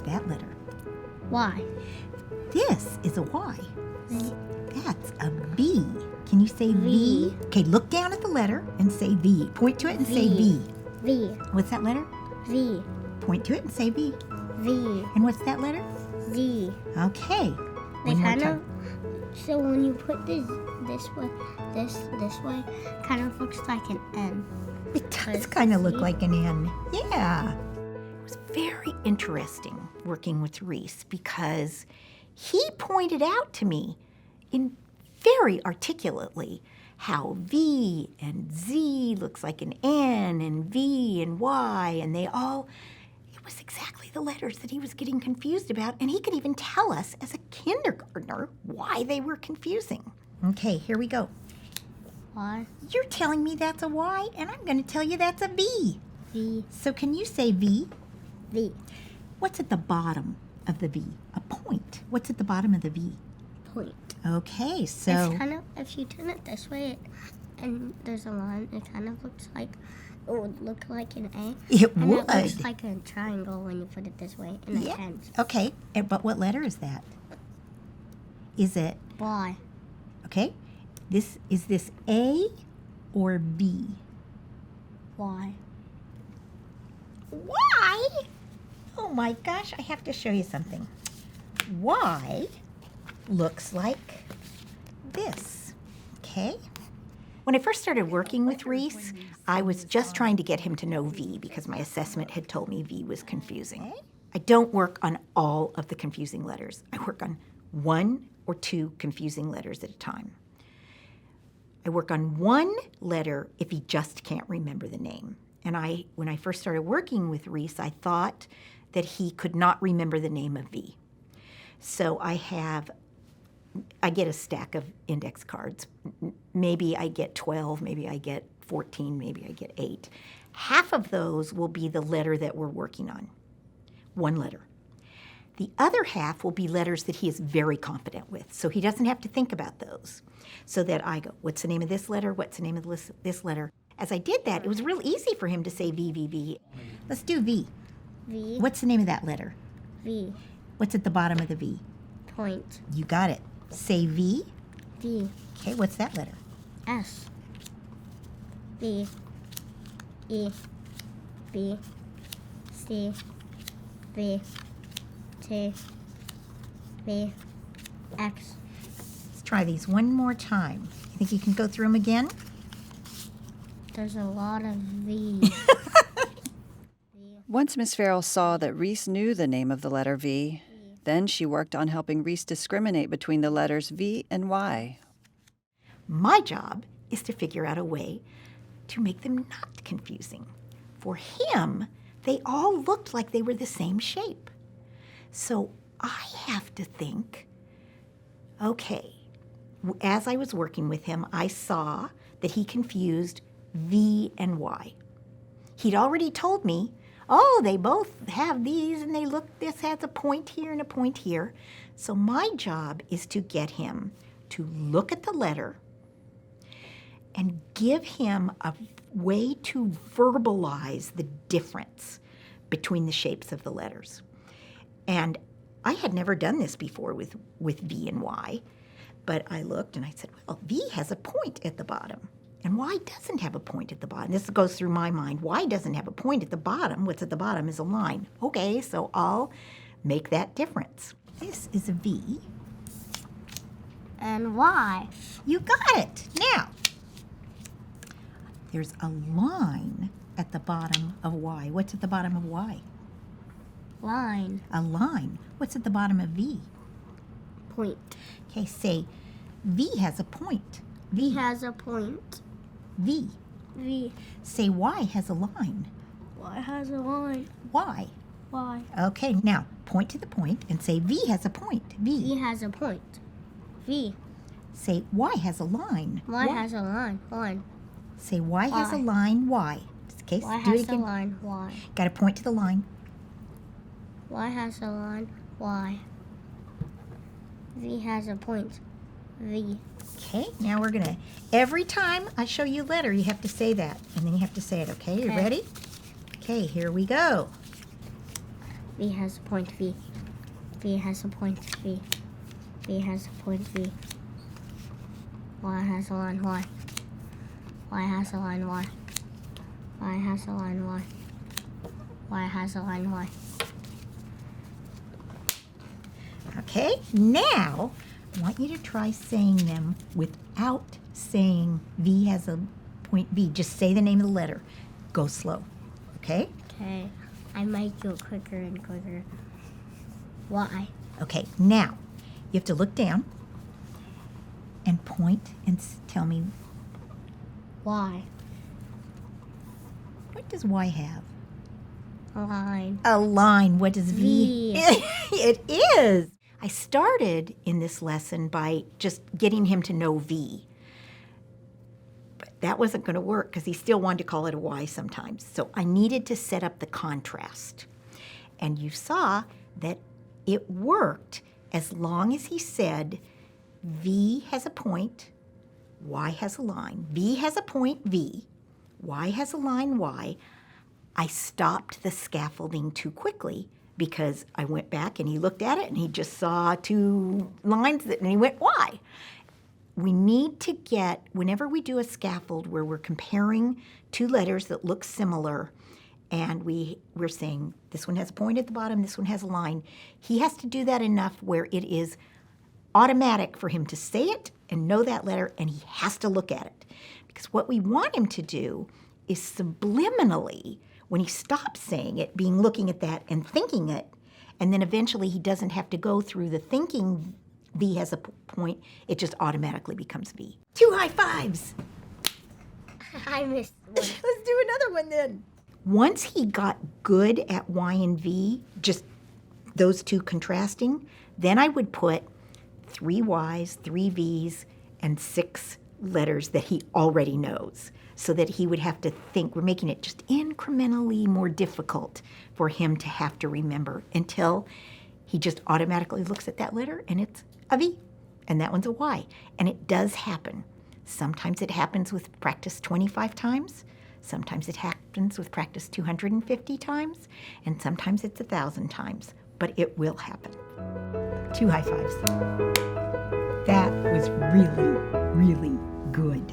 What's that letter? Y. This is a Y. Z. That's a V. Can you say V? V. Okay, look down at the letter and say V. Point to it and say V. V. What's that letter? V. Point to it and say V. V. And what's that letter? Z. Okay. They One more kind time. of, so when you put this way, this way, kind of looks like an N. It does kind of look See? like an N. Yeah. It was very interesting working with Reese because he pointed out to me in very articulately how V and Z looks like an N and V and Y, and it was exactly the letters that he was getting confused about, and he could even tell us as a kindergartner why they were confusing. Okay, here we go. Y. You're telling me that's a Y, and I'm going to tell you that's a V. V. So can you say V? V. What's at the bottom of the V? A point. What's at the bottom of the V? Point. Okay, so It's kind of, if you turn it this way and there's a line, it kind of looks like, it would look like an A. it And would. it looks like a triangle when you put it this way, and Yeah. it ends. Okay, but what letter is that? Is it, Y. okay, is this A or B? Y. Y? Oh my gosh, I have to show you something. Y looks like this, okay? When I first started working with Reese, I was just trying to get him to know V because my assessment had told me V was confusing. I don't work on all of the confusing letters. I work on 1 or 2 confusing letters at a time. I work on 1 letter if he just can't remember the name. And when I first started working with Reese, I thought that he could not remember the name of V. So I get a stack of index cards. Maybe I get 12, maybe I get 14, maybe I get 8. Half of those will be the letter that we're working on, 1 letter. The other half will be letters that he is very confident with, so he doesn't have to think about those. So that I go, what's the name of this letter? What's the name of this letter? As I did that, it was real easy for him to say V, V, V. Let's do V. V. What's the name of that letter? V. What's at the bottom of the V? Point. You got it. Say V. V. Okay, what's that letter? S. B. E. B. C. B. T. B. X. Let's try these one more time. You think you can go through them again? There's a lot of V's. Once Miss Farrell saw that Reese knew the name of the letter V, then she worked on helping Reese discriminate between the letters V and Y. My job is to figure out a way to make them not confusing. For him, they all looked like they were the same shape. So I have to think, okay, as I was working with him, I saw that he confused V and Y. He'd already told me, oh, they both have these and they look, this has a point here and a point here. So my job is to get him to look at the letter and give him a way to verbalize the difference between the shapes of the letters. And I had never done this before with V and Y, but I looked and I said, well, V has a point at the bottom. And Y doesn't have a point at the bottom. This goes through my mind. Y doesn't have a point at the bottom. What's at the bottom is a line. Okay, so I'll make that difference. This is a V. And Y. You got it. Now, there's a line at the bottom of Y. What's at the bottom of Y? Line. A line. What's at the bottom of V? Point. Okay, say V has a point. V has a point. V. V. Say Y has a line. Y has a line. Y. Y. Okay, now point to the point and say V has a point. V. V has a point. V. Say Y has a line. Y has a line. Line. Say Y has a Y. line. Y. Okay, Y do it has a again. line. Y. Got to point to the line. Y has a line. Y. V has a point. V. Okay, now we're gonna, every time I show you a letter, you have to say that, and then you have to say it, okay? You Okay. ready? Okay, here we go. V has a point V. V has a point V. V has a point V. Y has a line Y. Y has a line Y. Y has a line Y. Y has a line Y. Okay, now I want you to try saying them without saying V has a point V. Just say the name of the letter. Go slow, okay? Okay, I might go quicker and quicker. Y. Okay, now you have to look down and point and tell me, Y. what does Y have? A line. A line. What does V? V. It is. I started in this lesson by just getting him to know V. But that wasn't going to work because he still wanted to call it a Y sometimes. So I needed to set up the contrast. And you saw that it worked as long as he said V has a point, Y has a line. V has a point V, Y has a line Y. I stopped the scaffolding too quickly because I went back and he looked at it and he just saw two lines and he went, why? We need to get, whenever we do a scaffold where we're comparing two letters that look similar and we're saying this one has a point at the bottom, this one has a line, he has to do that enough where it is automatic for him to say it and know that letter, and he has to look at it. Because what we want him to do is subliminally, when he stops saying it, being looking at that and thinking it, and then eventually he doesn't have to go through the thinking V has a point, it just automatically becomes V. 2 high fives. I missed one. Let's do another one then. Once he got good at Y and V, just those two contrasting, then I would put 3 Ys, 3 Vs, and 6 letters that he already knows, so that he would have to think. We're making it just incrementally more difficult for him to have to remember until he just automatically looks at that letter and it's a V, and that one's a Y. And it does happen. Sometimes it happens with practice 25 times. Sometimes it happens with practice 250 times. And sometimes it's 1,000 times. But it will happen. 2 high fives. That was really, really good.